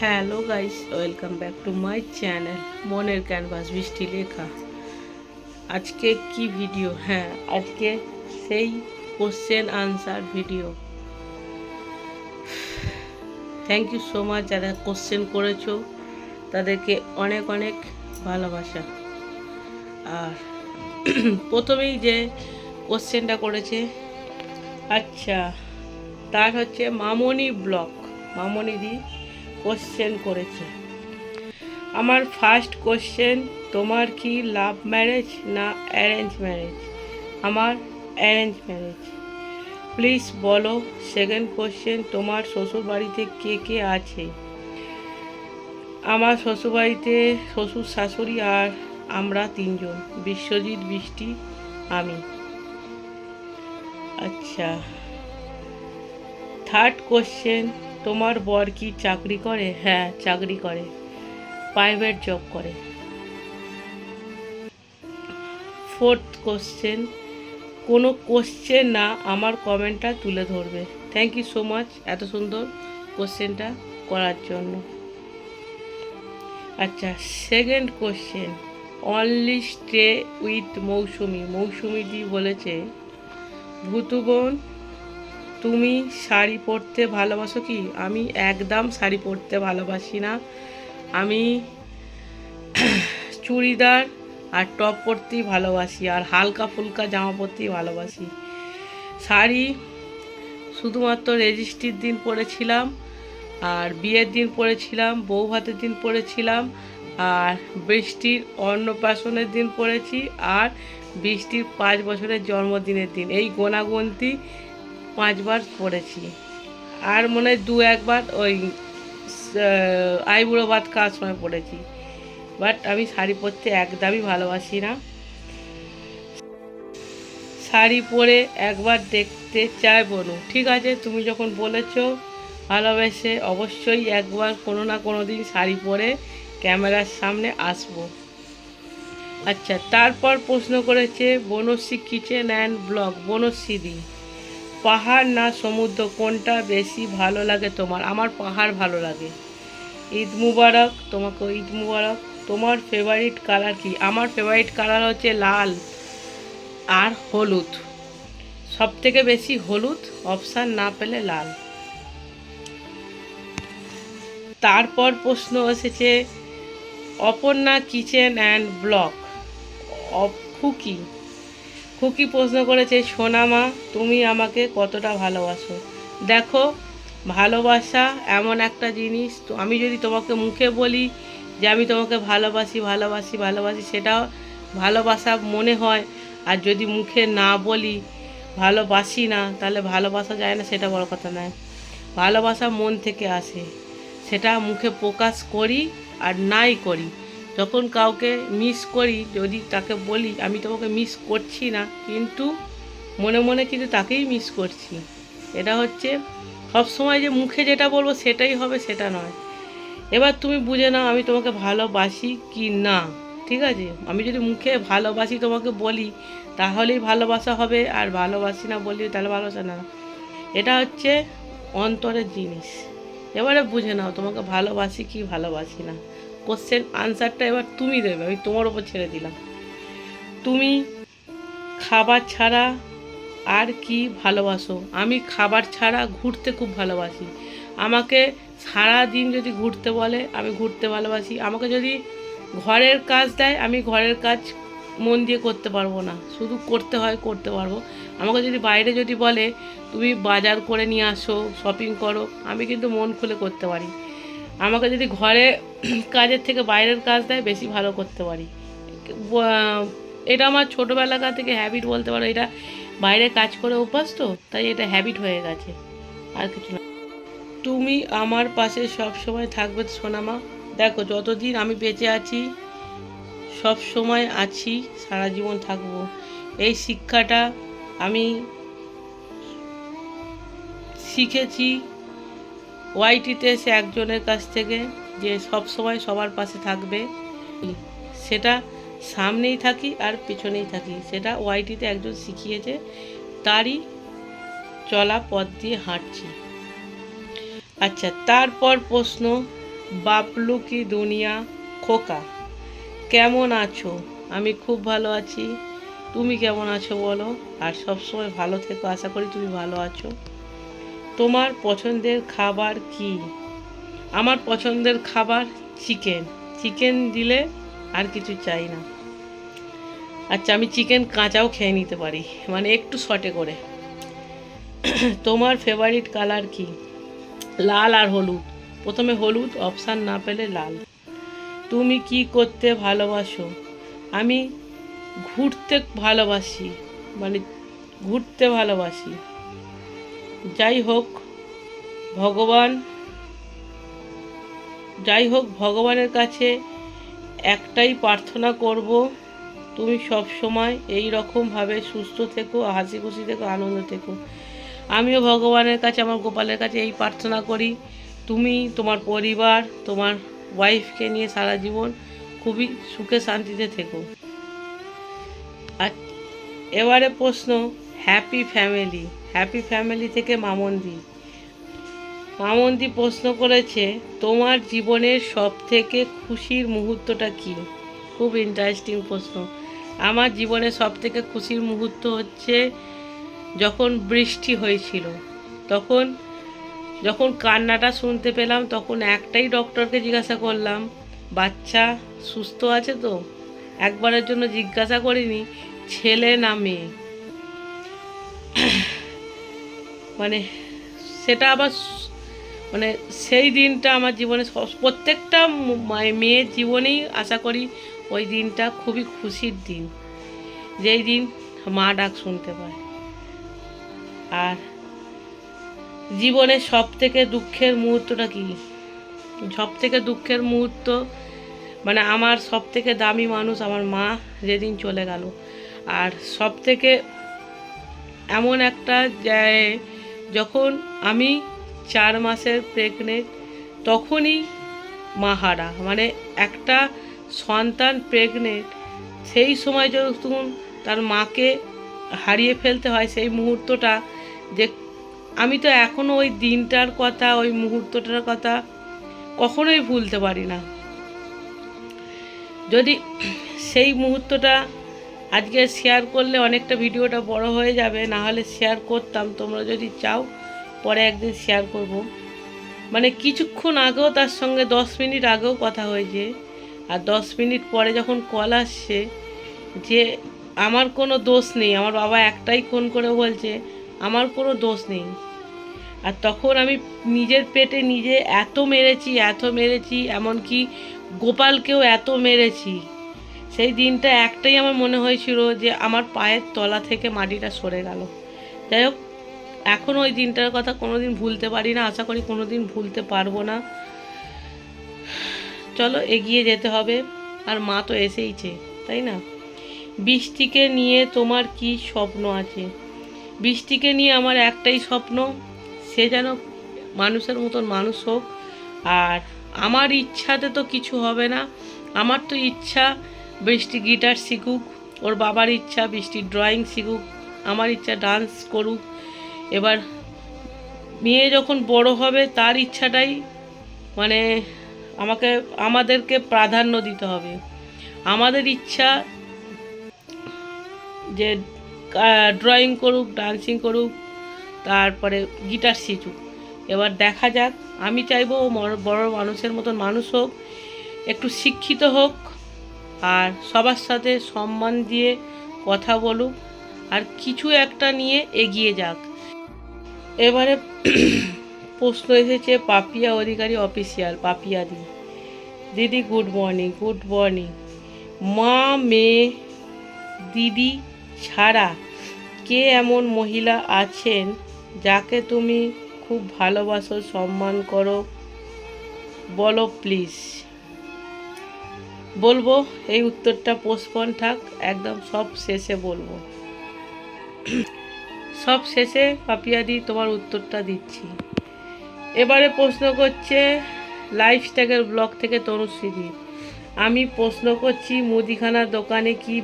Hello guys, welcome back to my channel মনের canvas Brishti লেখা। আজকে কি ভিডিও? আজকে সেই question answer video. Thank you so much যারা কোশ্চেন করেছো, তাদেরকে অনেক অনেক ভালোবাসা। আর প্রথমেই যে কোশ্চেনটা করেছে, আচ্ছা, তার হচ্ছে মামনি ব্লগ। মামনি দি কোশ্চেন করেছে। আমার ফার্স্ট কোশ্চেন, তোমার কি লাভ ম্যারেজ না অ্যারেঞ্জ ম্যারেজ? আমার অ্যারেঞ্জ ম্যারেজ। প্লিজ বলো। সেকেন্ড কোশ্চেন, তোমার শ্বশুরবাড়িতে কে কে আছে? আমার শ্বশুরবাড়িতে শ্বশুর, শাশুড়ি আর আমরা তিনজন, বিশ্বজিৎ, বৃষ্টি, আমি। আচ্ছা, থার্ড কোশ্চেন, তোমার বর কি চাকরি করে? হ্যাঁ, চাকরি করে, প্রাইভেট জব করে। ফোর্থ কোশ্চেন, কোনো কোশ্চেন না, আমার কমেন্টটা তুলে ধরবে। থ্যাংক ইউ সো মাচ এত সুন্দর কোশ্চেনটা করার জন্য। আচ্ছা, second question, only stay with Mousumi. Mousumi দি বলেছে, ভুতু বোন তুমি শাড়ি পরতে ভালোবাসো কি? আমি একদম শাড়ি পরতে ভালোবাসি না। আমি চুড়িদার আর টপ পরতেই ভালোবাসি, আর হালকা ফুলকা জামা পরতেই ভালোবাসি। শাড়ি শুধুমাত্র রেজিস্ট্রির দিন পরেছিলাম, আর বিয়ের দিন পরেছিলাম, বউ ভাতের দিন পরেছিলাম, আর বৃষ্টির অন্নপ্রাশনের দিন পরেছি, আর বৃষ্টির 5 বছরের জন্মদিনের দিন। এই গোনাগুনতি 5 বার পরেছি। আর মনে হয় 2-1 বার ওই আইবুড়ো ভাত খাওয়ার সময় পরেছি। বাট আমি শাড়ি পরতে একদমই ভালোবাসি না। শাড়ি পরে একবার দেখতে চাই বনু। ঠিক আছে, তুমি যখন বলেছো ভালোবেসে, অবশ্যই একবার কোনো না কোনো দিন শাড়ি পরে ক্যামেরার সামনে আসবো। আচ্ছা, তারপর প্রশ্ন করেছে Banashree kitchen and blog. Banashree দি, পাহাড় না সমুদ্র, কোনটা বেশি ভালো লাগে তোমার? আমার পাহাড় ভালো লাগে। ঈদ মুবারক তোমাকে, ঈদ মুবারক। তোমার ফেভারিট কালার কি? আমার ফেভারিট কালার হচ্ছে লাল আর হলুদ। সব থেকে বেশি হলুদ, অপশান না পেলে লাল। তারপর প্রশ্ন এসেছে অপর্ণা কিচেন অ্যান্ড ব্লগ। খুকি খুকি প্রশ্ন করেছে, সোনামা তুমি আমাকে কতটা ভালোবাসো? দেখো, ভালোবাসা এমন একটা জিনিস, তো আমি যদি তোমাকে মুখে বলি যে আমি তোমাকে ভালোবাসি ভালোবাসি ভালোবাসি, সেটাও ভালোবাসা মনে হয়। আর যদি মুখে না বলি ভালোবাসি না, তাহলে ভালোবাসা যায় না, সেটা বড় কথা নয়। ভালোবাসা মন থেকে আসে, সেটা মুখে প্রকাশ করি আর নাই করি। যখন কাউকে মিস করি, যদি তাকে বলি আমি তোমাকে মিস করছি না, কিন্তু মনে মনে কিন্তু তাকেই মিস করছি। এটা হচ্ছে সবসময় যে মুখে যেটা বলবো সেটাই হবে সেটা নয়। এবার তুমি বুঝে নাও আমি তোমাকে ভালোবাসি কি না। ঠিক আছে, আমি যদি মুখে ভালোবাসি তোমাকে বলি তাহলেই ভালোবাসা হবে, আর ভালোবাসি না বলি তাহলে ভালোবাসা না। এটা হচ্ছে অন্তরের জিনিস। এবারে বুঝে নাও তোমাকে ভালোবাসি কি ভালোবাসি না। কোশ্চেন আনসারটা এবার তুমি দেবে, আমি তোমার ওপর ছেড়ে দিলাম। তুমি খাবার ছাড়া আর কি ভালোবাসো? আমি খাবার ছাড়া ঘুরতে খুব ভালোবাসি। আমাকে সারা দিন যদি ঘুরতে বলে আমি ঘুরতে ভালোবাসি। আমাকে যদি ঘরের কাজ দেয়, আমি ঘরের কাজ মন দিয়ে করতে পারবো না, শুধু করতে হয় করতে পারবো। আমাকে যদি বাইরে যদি বলে তুমি বাজার করে নিয়ে আসো, শপিং করো, আমি কিন্তু মন খুলে করতে পারি। আমাকে যদি ঘরে কাজের থেকে বাইরের কাজ দেয়, বেশি ভালো করতে পারি। এটা আমার ছোটোবেলাকার থেকে হ্যাবিট বলতে পারো। এটা বাইরে কাজ করে অভ্যাস, তো তাই এটা হ্যাবিট হয়ে গেছে, আর কিছু না। তুমি আমার পাশে সব সময় থাকবে সোনামা। দেখো, যতদিন আমি বেঁচে আছি সব সময় আছি, সারা জীবন থাকবো। এই শিক্ষাটা আমি শিখেছি ওয়াইটিতে এসে একজনের কাছ থেকে, যে সব সময় সবার পাশে থাকবে। সেটা সামনেই থাকি আর পেছনেই থাকি, সেটা ওয়াইটিতে একজন শিখিয়েছে, তারই চলা পথ দিয়ে হাঁটছি। আচ্ছা, তারপর প্রশ্ন, বাবলু কি দুনিয়া, খোকা কেমন আছো? আমি খুব ভালো আছি, তুমি কেমন আছো বলো? আর সবসময় ভালো থেকো, আশা করি তুমি ভালো আছো। তোমার পছন্দের খাবার কি? আমার পছন্দের খাবার চিকেন। চিকেন দিলে আর কিছু চাই না। আচ্ছা, আমি চিকেন কাঁচাও খেয়ে নিতে পারি, মানে একটু শর্টে করে। তোমার ফেভারিট কালার কি? লাল আর হলুদ। প্রথমে হলুদ, অপশান না পেলে লাল। তুমি কি করতে ভালোবাসো? আমি ঘুরতে ভালোবাসি, মানে ঘুরতে ভালোবাসি। যাই হোক ভগবান ভগবানের কাছে একটাই প্রার্থনা করব, তুমি সব সময় এই রকমভাবে সুস্থ থেকো, হাসি খুশি থেকো, আনন্দ থেকো। আমিও ভগবানের কাছে, আমার গোপালের কাছে এই প্রার্থনা করি, তুমি তোমার পরিবার, তোমার ওয়াইফকে নিয়ে সারা জীবন খুবই সুখে শান্তিতে থেকো। আর এবারে প্রশ্ন, হ্যাপি ফ্যামিলি থেকে মামন্দি প্রশ্ন করেছে, তোমার জীবনের সব থেকে খুশির মুহূর্তটা কি? খুব ইন্টারেস্টিং প্রশ্ন। আমার জীবনে সব থেকে খুশির মুহূর্ত হচ্ছে যখন বৃষ্টি হয়েছিল, যখন কান্নাটা শুনতে পেলাম, তখন একটাই ডক্টরকে জিজ্ঞাসা করলাম, বাচ্চা সুস্থ আছে তো? একবারের জন্য জিজ্ঞাসা করিনি ছেলে না মেয়ে। মানে সেটা আবার মানে সেই দিনটা আমার জীবনে প্রত্যেকটা মেয়ের জীবনেই আশা করি ওই দিনটা খুবই খুশির দিন, যেই দিন মা ডাক শুনতে পায়। আর জীবনের সব থেকে দুঃখের মুহূর্তটা কি? সব থেকে দুঃখের মুহূর্ত মানে আমার সব থেকে দামি মানুষ আমার মা যেদিন চলে গেল। আর সব থেকে এমন একটা যখন আমি 4 মাসের প্রেগনেন্ট, তখনই মা হারা, মানে একটা সন্তান প্রেগনেন্ট সেই সময় যখন তার মাকে হারিয়ে ফেলতে হয়, সেই মুহূর্তটা যে আমি তো এখনও ওই দিনটার কথা, ওই মুহূর্তটার কথা কখনোই ভুলতে পারি না। যদি সেই মুহূর্তটা আজকে শেয়ার করলে অনেকটা ভিডিওটা বড় হয়ে যাবে, না হলে শেয়ার করতাম, তোমরা যদি চাও পরে একদিন শেয়ার করব। মানে কিছুক্ষণ আগেও তার সঙ্গে 10 মিনিট আগেও কথা হয়েছে, আর 10 মিনিট পরে যখন কল আসছে যে আমার কোনো দোষ নেই, আমার বাবা একটাই ফোন করে বলছে আমার কোনো দোষ নেই। আর তখন আমি নিজের পেটে নিজে এত মেরেছি, এমনকি গোপালকেও এত মেরেছি। সেই দিনটা একটাই আমার মনে হয়েছিল যে আমার পায়ের তলা থেকে মাটিটা সরে গেল। যাই হোক, এখন ওই দিনটার কথা কোনোদিন ভুলতে পারি না, আশা করি কোনোদিন ভুলতে পারবো না। চলো এগিয়ে যেতে হবে, আর মা তো এসেইছে, তাই না? বৃষ্টিকে নিয়ে তোমার কি স্বপ্ন আছে? বৃষ্টিকে নিয়ে আমার একটাই স্বপ্ন, সে যেন মানুষের মতন মানুষ হোক। আর আমার ইচ্ছাতে তো কিছু হবে না, আমার তো ইচ্ছা বৃষ্টি গিটার শিখুক, ওর বাবার ইচ্ছা বৃষ্টি ড্রয়িং শিখুক, আমার ইচ্ছা ডান্স করুক। এবার মেয়ে যখন বড় হবে তার ইচ্ছাটাই মানে আমাদেরকে প্রাধান্য দিতে হবে। আমাদের ইচ্ছা যে ড্রয়িং করুক, ডান্সিং করুক, তারপরে গিটার শিখুক। এবার দেখা যাক, আমি চাইবো বড় মানুষের মতন মানুষ হোক, একটু শিক্ষিত হোক, আর সবার সাথে সম্মান দিয়ে কথা বলুক, আর কিছু একটা নিয়ে এগিয়ে যাক। এবারে প্রশ্ন এসেছে পাপিয়া অধিকারী অফিসিয়াল। পাপিয়া দিদি গুড মর্নিং। মা মেয়ে দিদি ছাড়া কে এমন মহিলা আছেন যাকে তুমি খুব ভালোবাসো, সম্মান করো, বলো প্লিজ। বলবো, এই উত্তরটা পোস্টপন থাক, একদম সব শেষে বলবো। সব শেষে পাপিয়াদি তোমার উত্তরটা দিচ্ছি। এবারে প্রশ্ন করছে লাইফস্টাইল ব্লগ থেকে তনুশ্রীদি। আমি প্রশ্ন করছি মুদিখানা দোকানে কি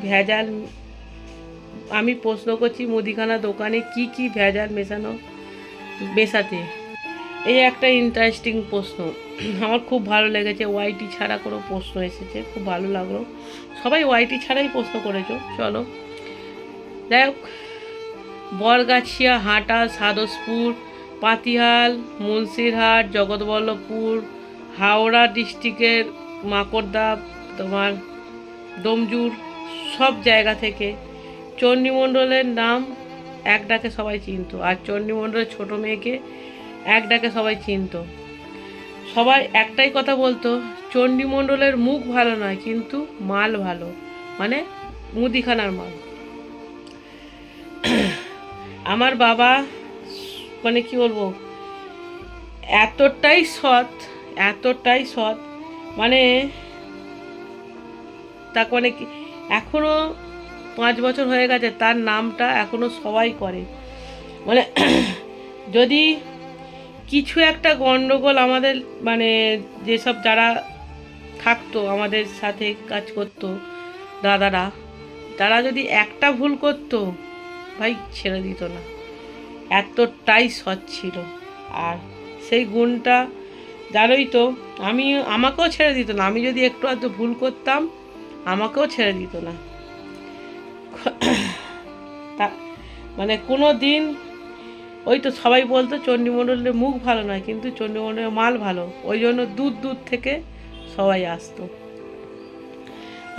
ভেজাল মেশাতে? এই একটা ইন্টারেস্টিং প্রশ্ন, আমার খুব ভালো লেগেছে। ওয়াইটি ছাড়া কোনো প্রশ্ন এসেছে, খুব ভালো লাগলো। সবাই ওয়াইটি ছাড়াই প্রশ্ন করেছো, চলো যাই হোক। বরগাছিয়া, হাটা, সাদসপুর, পাতিহাল, মুন্সিরহাট, জগৎবল্লভপুর, হাওড়া ডিস্ট্রিক্টের মাকড়দা, তোমার ডোমজুর, সব জায়গা থেকে চণ্ডীমণ্ডলের নাম এক ডাকে সবাই চিনত। আর চণ্ডীমণ্ডলের ছোটো মেয়েকে এক ডাকে সবাই চিনত। সবাই একটাই কথা বলতো, চণ্ডীমণ্ডলের মুখ ভালো নয় কিন্তু মাল ভালো, মানে মুদিখানার মাল। আমার বাবা মানে কি বলবো, এতটাই সৎ, এতটাই সৎ, মানে তাকে মানে কি, এখনও 5 বছর হয়ে গেছে, তার নামটা এখনও সবাই করে। মানে যদি কিছু একটা গণ্ডগোল আমাদের, মানে যেসব যারা থাকতো আমাদের সাথে কাজ করতো দাদারা, তারা যদি একটা ভুল করতো ভাই ছেড়ে দিত না, এতটাই সৎ ছিল। আর সেই গুণটা জানোই তো, আমাকেও ছেড়ে দিত না। আমি যদি একটু আধটু ভুল করতাম আমাকেও ছেড়ে দিত না। তা মানে কোনো দিন, ওই তো সবাই বলতো চণ্ডীমণ্ডলের মুখ ভালো নয় কিন্তু চণ্ডীমণ্ডলের মাল ভালো, ওই জন্য দূর দূর থেকে সবাই আসতো।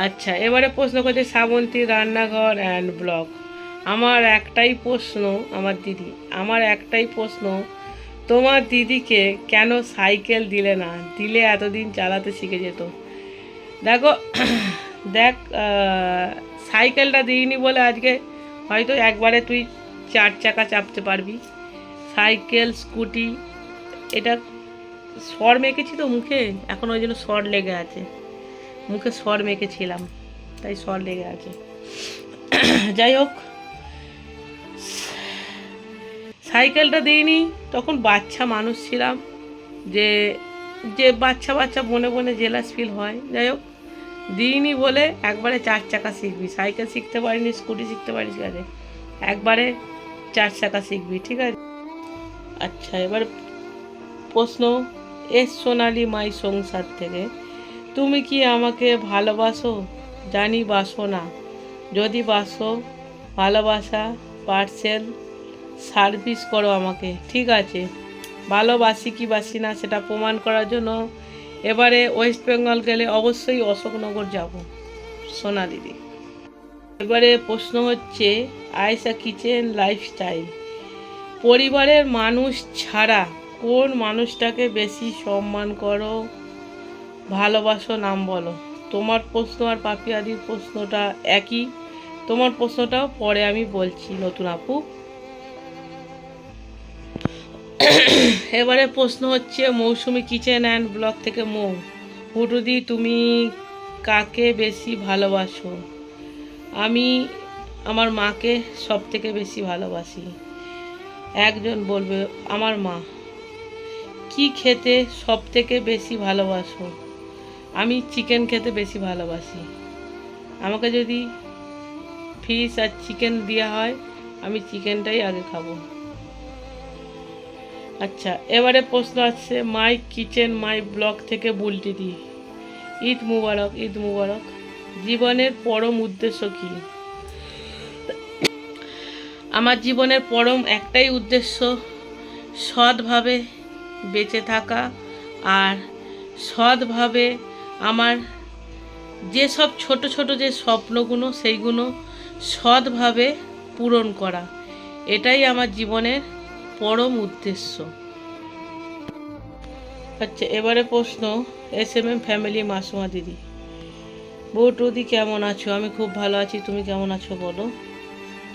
আচ্ছা, এবারে প্রশ্ন করছে শ্রাবন্তী রান্নাঘর অ্যান্ড ব্লগ। আমার একটাই প্রশ্ন, আমার একটাই প্রশ্ন, তোমার দিদিকে কেন সাইকেল দিলে না? দিলে এতদিন চালাতে শিখে যেত। দেখো দেখ, সাইকেলটা দিইনি বলে আজকে হয়তো একবারে তুই 4 চাকা চাপতে পারবি। সাইকেল, স্কুটি, এটা সর মেখেছি তো মুখে, এখন ওই জন্য সর লেগে আছে, মুখে সর মেখেছিলাম তাই সর লেগে আছে। যাই হোক, সাইকেলটা দিইনি, তখন বাচ্চা মানুষ ছিলাম, যে যে বাচ্চা বাচ্চা বনে বনে জেলাস ফিল হয়। যাই হোক, দিইনি বলে একবারে 4 চাকা শিখবি। সাইকেল শিখতে পারিনি, স্কুটি শিখতে পারিস, ঠিক আছে, একবারে 4 চাকা শিখবি, ঠিক আছে। আচ্ছা, এবার প্রশ্ন এস সোনালি মাই সংসার থেকে, তুমি কি আমাকে ভালোবাসো? জানি বাসো না, যদি বাসো ভালোবাসা পার্সেল সার্ভিস করো আমাকে, ঠিক আছে। ভালোবাসি কি বাসি না সেটা প্রমাণ করার জন্য এবারে ওয়েস্ট বেঙ্গল গেলে অবশ্যই অশোকনগর যাব, সোনা দিদি। এবারে প্রশ্ন হচ্ছে আয়েশা কিচেন লাইফস্টাইল, পরিবারের মানুষ ছাড়া কোন মানুষটাকে বেশি সম্মান করো, ভালোবাসো, নাম বলো। তোমার প্রশ্ন আর পাপিয়াদির প্রশ্নটা একই, তোমার প্রশ্নটাও পরে আমি বলছি নতুন আপু। এবারে প্রশ্ন হচ্ছে মৌসুমি কিচেন অ্যান্ড ব্লগ থেকে মৌ, হুটুদি তুমি কাকে বেশি ভালোবাসো? আমি আমার মাকে সব থেকে বেশি ভালোবাসি। একজন বলবে আমার মা। কি খেতে সব থেকে বেশি ভালোবাসো? আমি চিকেন খেতে বেশি ভালোবাসি। আমাকে যদি ফিশ আর চিকেন দেওয়া হয় আমি চিকেনটাই আগে খাবো। আচ্ছা, এবারে প্রশ্ন আছে মাই কিচেন মাই ব্লগ থেকে বুলটি দি, ঈদ মুবারক, ঈদ মুবারক। জীবনের পরম উদ্দেশ্য কী? আমার জীবনের পরম একটাই উদ্দেশ্য, সৎভাবে বেঁচে থাকা, আর সৎভাবে আমার যেসব ছোট ছোট যে স্বপ্নগুলো সেইগুলো সৎভাবে পূরণ করা, এটাই আমার জীবনের পরম উদ্দেশ্য। আচ্ছা, এবারে প্রশ্ন SMM ফ্যামিলি মাসুমা দিদি, বৌদি কেমন আছো? আমি খুব ভালো আছি, তুমি কেমন আছো বলো।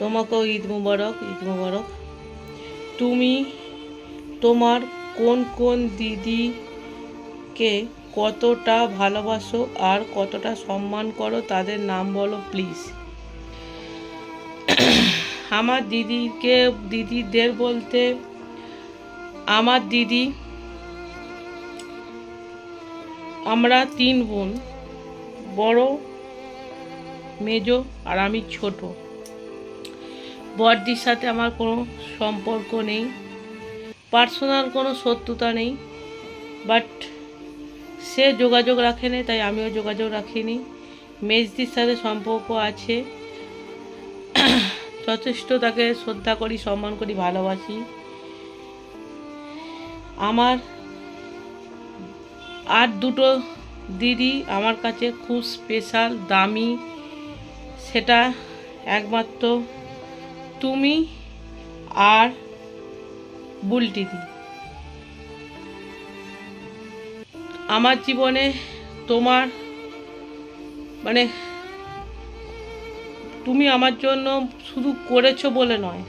তোমাকেও ঈদ মুবারক, ঈদ মুবারক। তুমি তোমার কোন কোন দিদিকে কতটা ভালোবাসো আর কতটা সম্মান করো, তাদের নাম বলো প্লিজ। আমার দিদিদের বলতে আমার দিদি, আমরা 3 বোন, বড়, মেজো আর আমি ছোট। বড়দির সাথে আমার কোনো সম্পর্ক নেই, পার্সোনাল কোনো শত্রুতা নেই, বাট সে যোগাযোগ রাখেনি, তাই আমিও যোগাযোগ রাখিনি। মেজদির সাথে সম্পর্ক আছে, যথেষ্ট তাকে শ্রদ্ধা করি, সম্মান করি, ভালোবাসি। আমার আর দুটো দিদি আমার কাছে খুব স্পেশাল, দামি, সেটা একমাত্র তুমি আর বুলটিদি। আমার জীবনে তোমার মানে তুমি আমার জন্য শুধু করেছো বলে নয়,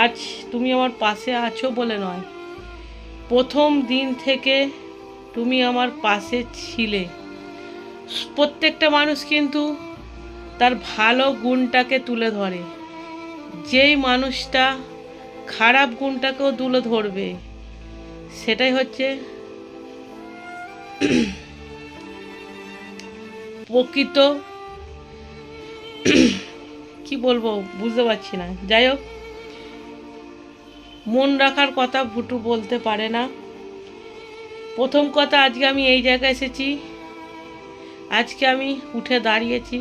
আজ তুমি আমার পাশে আছো বলে নয়, প্রথম দিন থেকে তুমি আমার পাশে ছিলে। প্রত্যেকটা মানুষ কিন্তু তার ভালো গুণটাকে তুলে ধরে, যেই মানুষটা খারাপ গুণটাকেও তুলে ধরবে, সেটাই হচ্ছে প্রকৃত, কি বলবো বুঝতে পারছি না। যাই হোক, মন রাখার কথা ভুটু বলতে পারে না। প্রথম কথা, আজকে আমি এই জায়গায় এসেছি, আজকে আমি উঠে দাঁড়িয়েছি,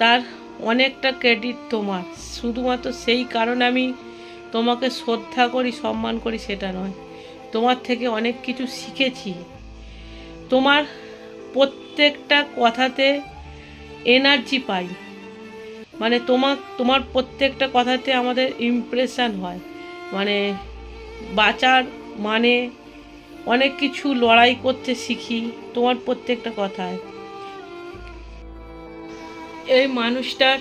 তার অনেকটা ক্রেডিট তোমার। শুধুমাত্র সেই কারণে আমি তোমাকে শ্রদ্ধা করি, সম্মান করি সেটা নয়, তোমার থেকে অনেক কিছু শিখেছি। তোমার প্রত্যেকটা কথাতে এনার্জি পাই, মানে তোমার প্রত্যেকটা কথাতে আমাদের ইমপ্রেশন হয়, মানে বাঁচার মানে অনেক কিছু লড়াই করতে শিখি তোমার প্রত্যেকটা কথায়। এই মানুষটার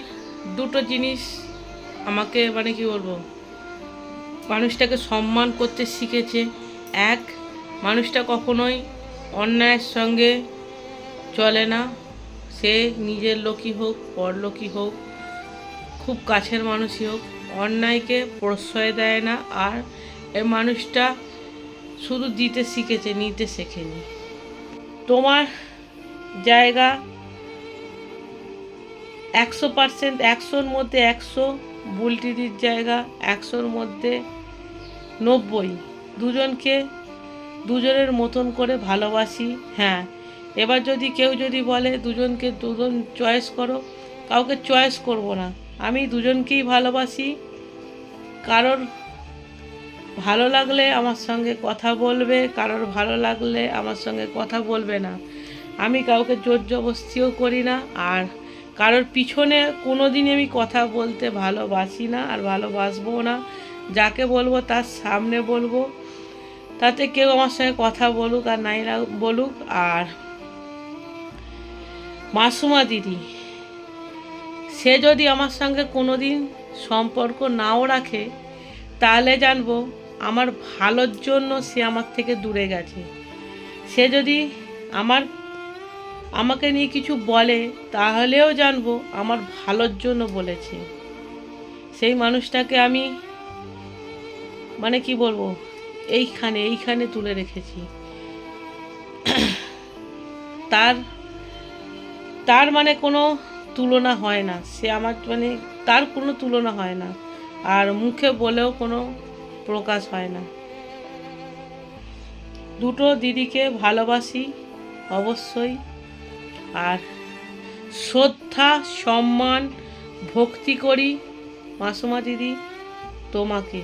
দুটো জিনিস আমাকে মানে কি বলবো, মানুষটাকে সম্মান করতে শিখেছে। এক, মানুষটা কখনোই অন্যায়ের সঙ্গে চলে না, সে নিজের লোকই হোক, পরলোকই হোক, খুব কাছের মানুষই হোক, অন্যায়কে প্রশ্রয় দেয় না। আর এই মানুষটা শুধু দিতে শিখেছে, নিতে শেখেনি। তোমার জায়গা 100%, 100-র মধ্যে 100, বুলটিদির জায়গা 100-র মধ্যে 90। দুজনকে দুজনের মতন করে ভালোবাসি। হ্যাঁ, এবার যদি কেউ যদি বলে দুজনকে দুজন চয়েস করো, কাউকে চয়েস করব না, আমি দুজনকেই ভালোবাসি। কারোর ভালো লাগলে আমার সঙ্গে কথা বলবে, কারোর ভালো লাগলে আমার সঙ্গে কথা বলবে না। আমি কাউকে জোর জবরদস্তিও করি না, আর কারোর পিছনে কোনো দিন আমি কথা বলতে ভালোবাসি না, আর ভালোবাসবও না। যাকে বলবো তার সামনে বলবো, তাতে কেউ আমার সঙ্গে কথা বলুক আর নাই বলুক। আর মাসুমা দিদি, সে যদি আমার সঙ্গে কোনো দিন সম্পর্ক নাও রাখে, তাহলে জানবো আমার ভালোর জন্য সে আমার থেকে দূরে গেছে। সে যদি আমাকে নিয়ে কিছু বলে, তাহলেও জানবো আমার ভালোর জন্য বলেছে। সেই মানুষটাকে আমি মানে কি বলবো, এইখানে তুলে রেখেছি। তার মানে কোনো তুলনা হয় না, সে আমার মানে তার কোনো তুলনা হয় না, আর মুখে বলেও কোনো প্রকাশ হয় না। দুটো দিদিকে ভালোবাসি অবশ্যই, আর শ্রদ্ধা, সম্মান, ভক্তি করি মাসুমা দিদি তোমাকে।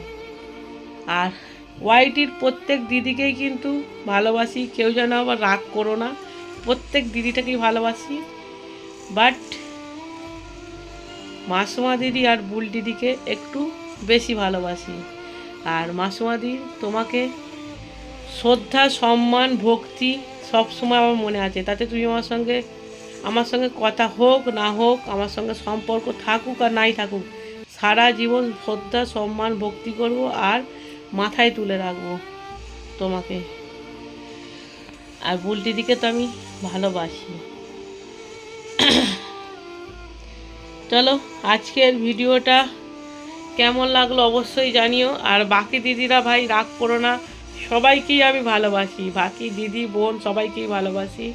আর ওয়াইটির প্রত্যেক দিদিকেই কিন্তু ভালোবাসি, কেউ যেন আবার রাগ করো না, প্রত্যেক দিদিটাকেই ভালোবাসি, বাট মাসুমা দিদি আর বুল দিদিকে একটু বেশি ভালোবাসি। আর মাসুমা দিদি তোমাকে শ্রদ্ধা, সম্মান, ভক্তি সবসময় আমার মনে আছে। তাতে তুমি আমার সঙ্গে কথা হোক না হোক, আমার সঙ্গে সম্পর্ক থাকুক আর নাই থাকুক, সারা জীবন শ্রদ্ধা, সম্মান, ভক্তি করব আর মাথায় তুলে রাখবো তোমাকে। আর বুল দিদিকে তো আমি ভালোবাসি। চলো, আজকের ভিডিওটা কেমন লাগলো অবশ্যই জানিও। আর বাকি দিদিরা ভাই রাগ করো না, সবাইকেই আমি ভালোবাসি, বাকি দিদি বোন সবাইকেই ভালোবাসি।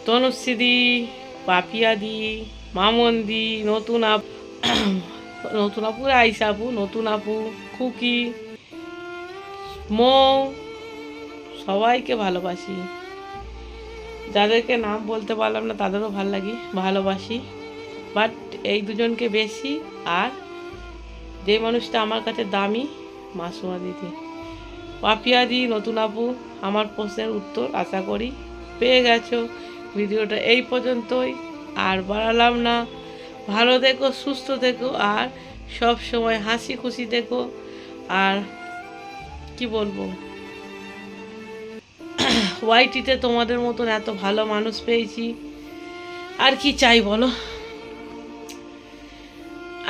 তনুশ্রী দি, পাপিয়া দি, মামন দি, নতুন আপু, আইসা আপু, নতুন আপু, খুকি, মৌ, সবাইকে ভালোবাসি। যাদেরকে নাম বলতে পারলাম না তাদেরও ভালোবাসি, বাট এই দুজনকে বেশি। আর যে মানুষটা আমার কাছে দামি, মাসুমা দিদি। পাপিয়াদি, নতুন আপু, আমার প্রশ্নের উত্তর আশা করি পেয়ে গেছো। ভিডিওটা এই পর্যন্তই, আর বাড়ালাম না। ভালো থেকো, সুস্থ থেকো, আর সব সময় হাসি খুশি থেকো। আর কি বলবো, ওয়াইটিতে তোমাদের মতন এত ভালো মানুষ পেয়েছি, আর কি চাই বলো।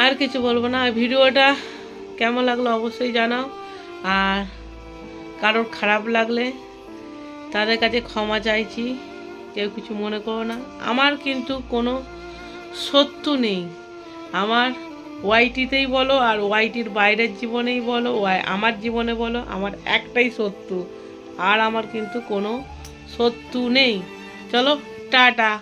আর কিছু বলবো না। ভিডিওটা কেমন লাগলো অবশ্যই জানাও, আর কারোর খারাপ লাগলে তাদের কাছে ক্ষমা চাইছি, কেউ কিছু মনে করো না। আমার কিন্তু কোনো শত্রু নেই। আমার ওয়াইটিতেই বলো আর ওয়াইটির বাইরের জীবনেই বলো, আমার জীবনে বলো, আমার একটাই শত্রু, আর আমার কিন্তু কোনো শত্রু নেই। চলো, টাটা।